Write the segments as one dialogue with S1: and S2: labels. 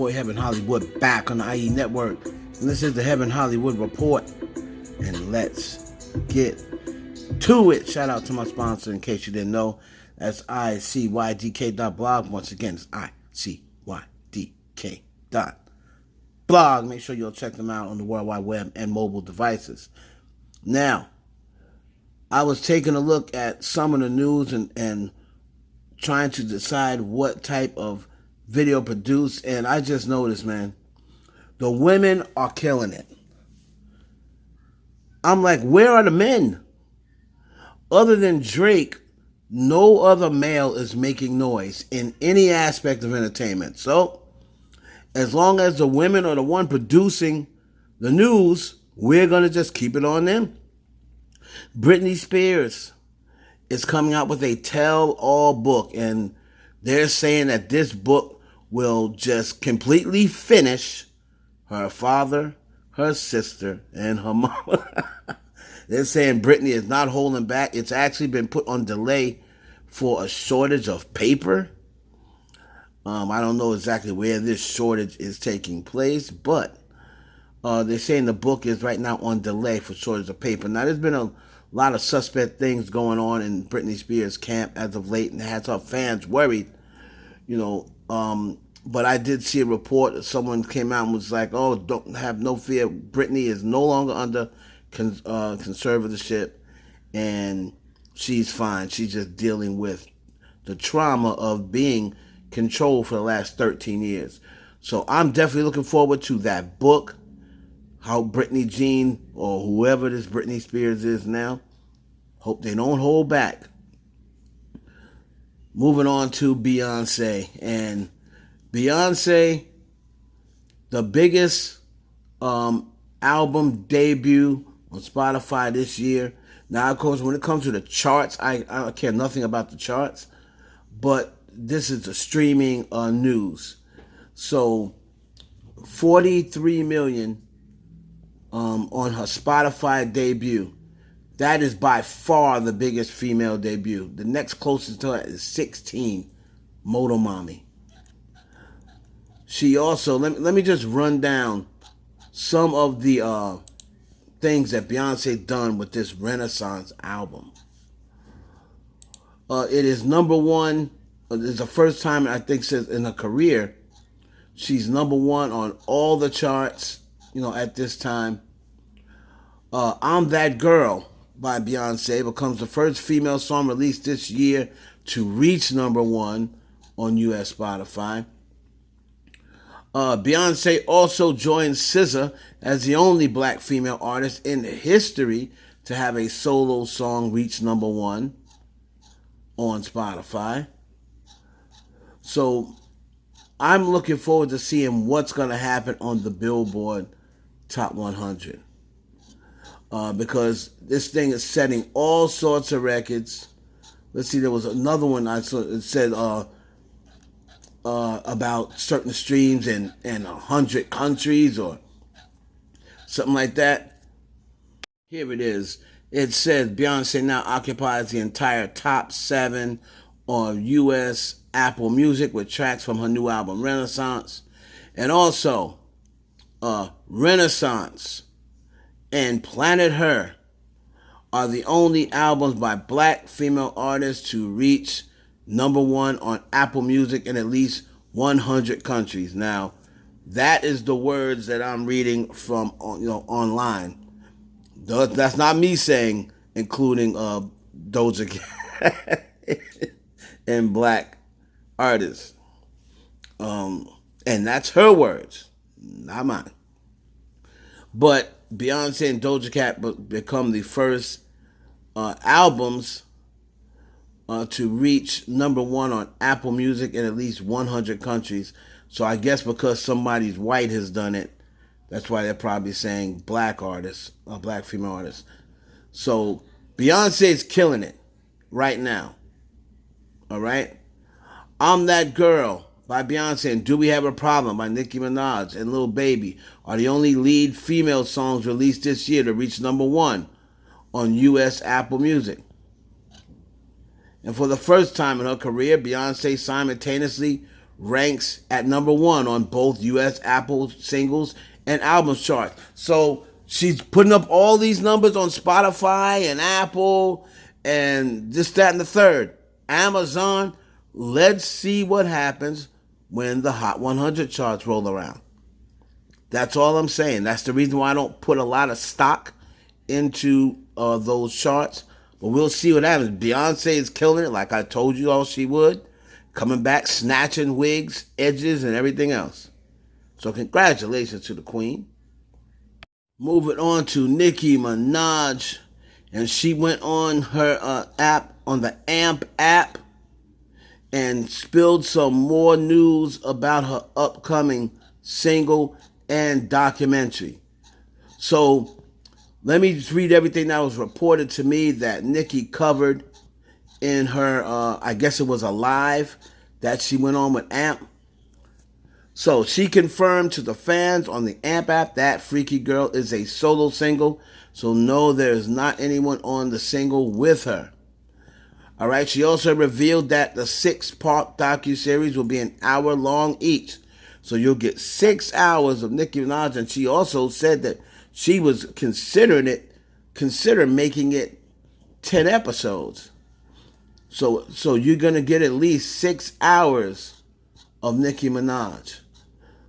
S1: boy Heaven Hollywood back on the IE Network. And this is the Heaven Hollywood Report. And let's get to it. Shout out to my sponsor in case you didn't know. That's icydk.blog. Once again, it's icydk.blog. Make sure you'll check them out on the World Wide Web and mobile devices. Now, I was taking a look at some of the news and trying to decide what type of video produce, and I just noticed, man, the women are killing it. I'm like, where are the men? Other than Drake, no other male is making noise in any aspect of entertainment. So, as long as the women are the one producing the news, we're going to just keep it on them. Britney Spears is coming out with a tell-all book, and they're saying that this book will just completely finish her father, her sister, and her mama. They're saying Britney is not holding back. It's actually been put on delay for a shortage of paper. I don't know exactly where this shortage is taking place, but they're saying the book is right now on delay for shortage of paper. Now, there's been a lot of suspect things going on in Britney Spears' camp as of late, and it has our fans worried, but I did see a report that someone came out and was like, oh, don't have no fear. Britney is no longer under conservatorship, and she's fine. She's just dealing with the trauma of being controlled for the last 13 years. So I'm definitely looking forward to that book, how Britney Jean, or whoever this Britney Spears is now, hope they don't hold back. Moving on to Beyonce. And Beyonce, the biggest album debut on Spotify this year. Now, of course, when it comes to the charts, I care nothing about the charts, but this is the streaming news. So, 43 million on her Spotify debut. That is by far the biggest female debut. The next closest to her is 16, Motomami. She also, let me just run down some of the things that Beyonce done with this Renaissance album. It is number one. It's the first time, I think, since in her career, she's number one on all the charts, at this time. I'm That Girl by Beyonce becomes the first female song released this year to reach number one on US Spotify. Beyonce also joined SZA as the only black female artist in history to have a solo song reach number one on Spotify. So I'm looking forward to seeing what's going to happen on the Billboard Top 100. Because this thing is setting all sorts of records. Let's see, there was another one I saw. It said about certain streams in 100 countries or something like that. Here it is. It says Beyonce now occupies the entire top 7 on U.S. Apple Music with tracks from her new album Renaissance. And also, Renaissance and Planet Her are the only albums by black female artists to reach number one on Apple Music in at least 100 countries. Now, that is the words that I'm reading from online. That's not me saying, including Dojacat and black artists. And that's her words, not mine. But Beyonce and Dojacat become the first albums to reach number one on Apple Music in at least 100 countries. So I guess because somebody's white has done it, that's why they're probably saying black artists, black female artists. So Beyonce's killing it right now. All right? I'm That Girl by Beyonce and Do We Have a Problem by Nicki Minaj and Lil Baby are the only lead female songs released this year to reach number one on U.S. Apple Music. And for the first time in her career, Beyonce simultaneously ranks at number one on both U.S. Apple singles and albums charts. So she's putting up all these numbers on Spotify and Apple and this, that, and the third. Amazon. Let's see what happens when the Hot 100 charts roll around. That's all I'm saying. That's the reason why I don't put a lot of stock into those charts. But we'll see what happens. Beyonce is killing it like I told you all she would. Coming back, snatching wigs, edges, and everything else. So congratulations to the queen. Moving on to Nicki Minaj. And she went on her app, on the AMP app, and spilled some more news about her upcoming single and documentary. So let me just read everything that was reported to me that Nicki covered in her, I guess it was a live that she went on with AMP. So she confirmed to the fans on the AMP app that Freaky Girl is a solo single. So no, there is not anyone on the single with her. All right. She also revealed that the 6-part docuseries will be an hour long each. So you'll get 6 hours of Nicki Minaj. And she also said that she was consider making it 10 episodes. So you're going to get at least 6 hours of Nicki Minaj.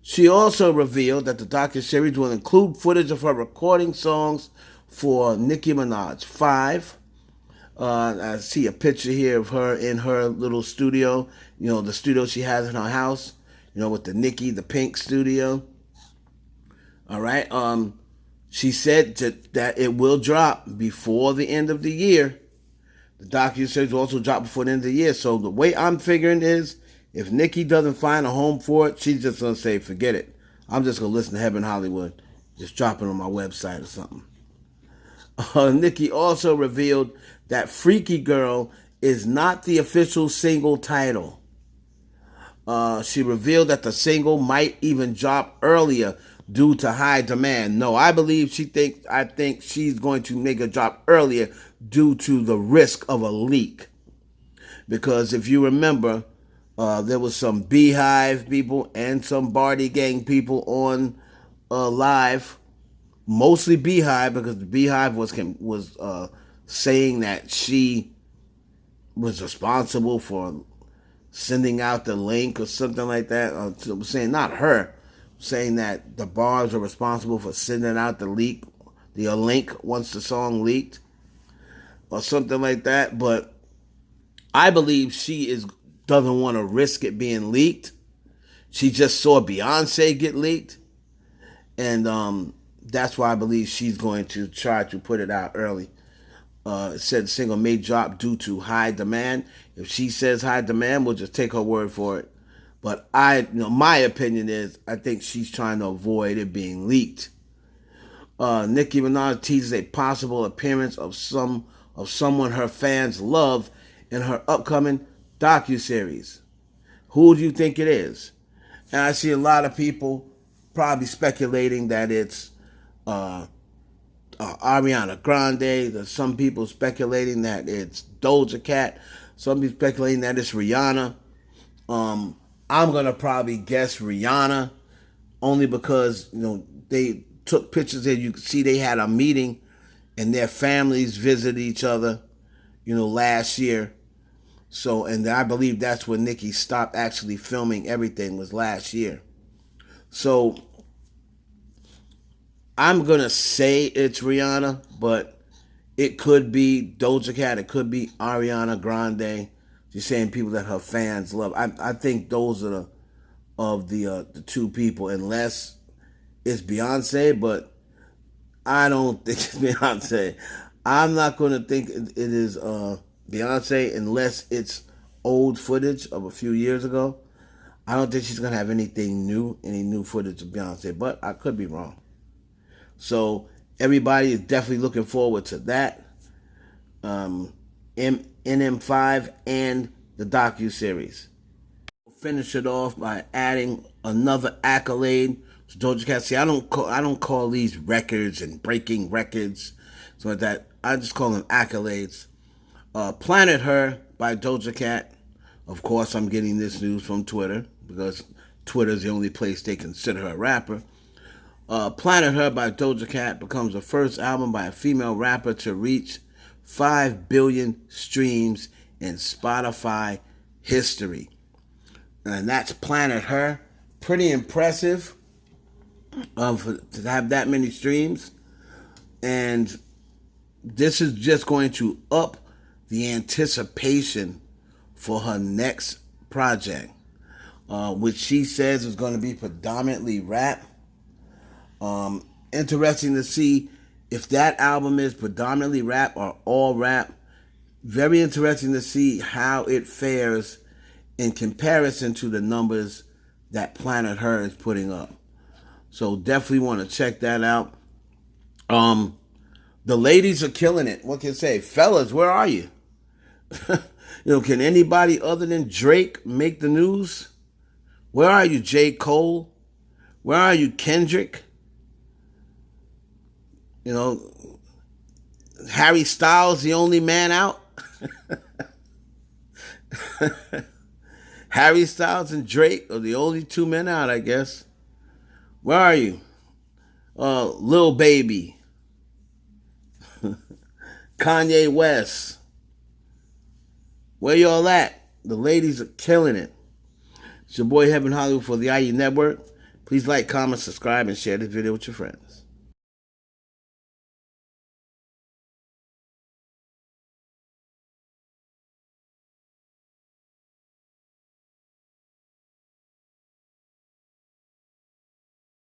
S1: She also revealed that the docuseries will include footage of her recording songs for Nicki Minaj 5. I see a picture here of her in her little studio, the studio she has in her house, with the Nicki, the pink studio. All right. She said that it will drop before the end of the year. The docuseries will also drop before the end of the year. So the way I'm figuring is, if Nicki doesn't find a home for it, she's just going to say, forget it. I'm just going to listen to Heaven Hollywood. Just drop it on my website or something. Nicki also revealed that Freaky Girl is not the official single title. She revealed that the single might even drop earlier due to high demand. No, I think she's going to make a drop earlier due to the risk of a leak. Because if you remember, there was some Beehive people and some Barty Gang people on live. Mostly Beehive, because the Beehive was saying that she was responsible for sending out the link or something like that. Saying not her, saying that the bars are responsible for sending out the link once the song leaked or something like that. But I believe she doesn't want to risk it being leaked. She just saw Beyonce get leaked, and that's why I believe she's going to try to put it out early. It said the single may drop due to high demand. If she says high demand, we'll just take her word for it. But my opinion is, I think she's trying to avoid it being leaked. Nicki Minaj teases a possible appearance of someone her fans love in her upcoming docuseries. Who do you think it is? And I see a lot of people probably speculating that it's Ariana Grande. There's some people speculating that it's Dojacat. Some people speculating that it's Rihanna. I'm gonna probably guess Rihanna, only because they took pictures there. You could see they had a meeting, and their families visited each other, last year. So, and I believe that's when Nicki stopped actually filming everything, was last year. So I'm going to say it's Rihanna, but it could be Doja Cat. It could be Ariana Grande. She's saying people that her fans love. I think those are the two people, unless it's Beyonce, but I don't think it's Beyonce. I'm not going to think it is Beyonce unless it's old footage of a few years ago. I don't think she's going to have any new footage of Beyonce, but I could be wrong. So everybody is definitely looking forward to that. NM5 and the docuseries. We'll finish it off by adding another accolade to Doja Cat. See, I don't call these records and breaking records, so like that. I just call them accolades. Planet Her by Doja Cat. Of course, I'm getting this news from Twitter. because Twitter's the only place they consider her a rapper. Planet Her by Dojacat becomes the first album by a female rapper to reach 5 billion streams in Spotify history. And that's Planet Her. Pretty impressive to have that many streams. And this is just going to up the anticipation for her next project, which she says is going to be predominantly rap. Interesting to see if that album is predominantly rap or all rap. Very interesting to see how it fares in comparison to the numbers that Planet Her is putting up. So definitely want to check that out. The ladies are killing it. What can I say? Fellas, where are you? Can anybody other than Drake make the news? Where are you, J. Cole? Where are you, Kendrick? Harry Styles, the only man out? Harry Styles and Drake are the only two men out, I guess. Where are you? Lil Baby. Kanye West. Where y'all at? The ladies are killing it. It's your boy Heaven Hollywood for the IE Network. Please like, comment, subscribe, and share this video with your friends.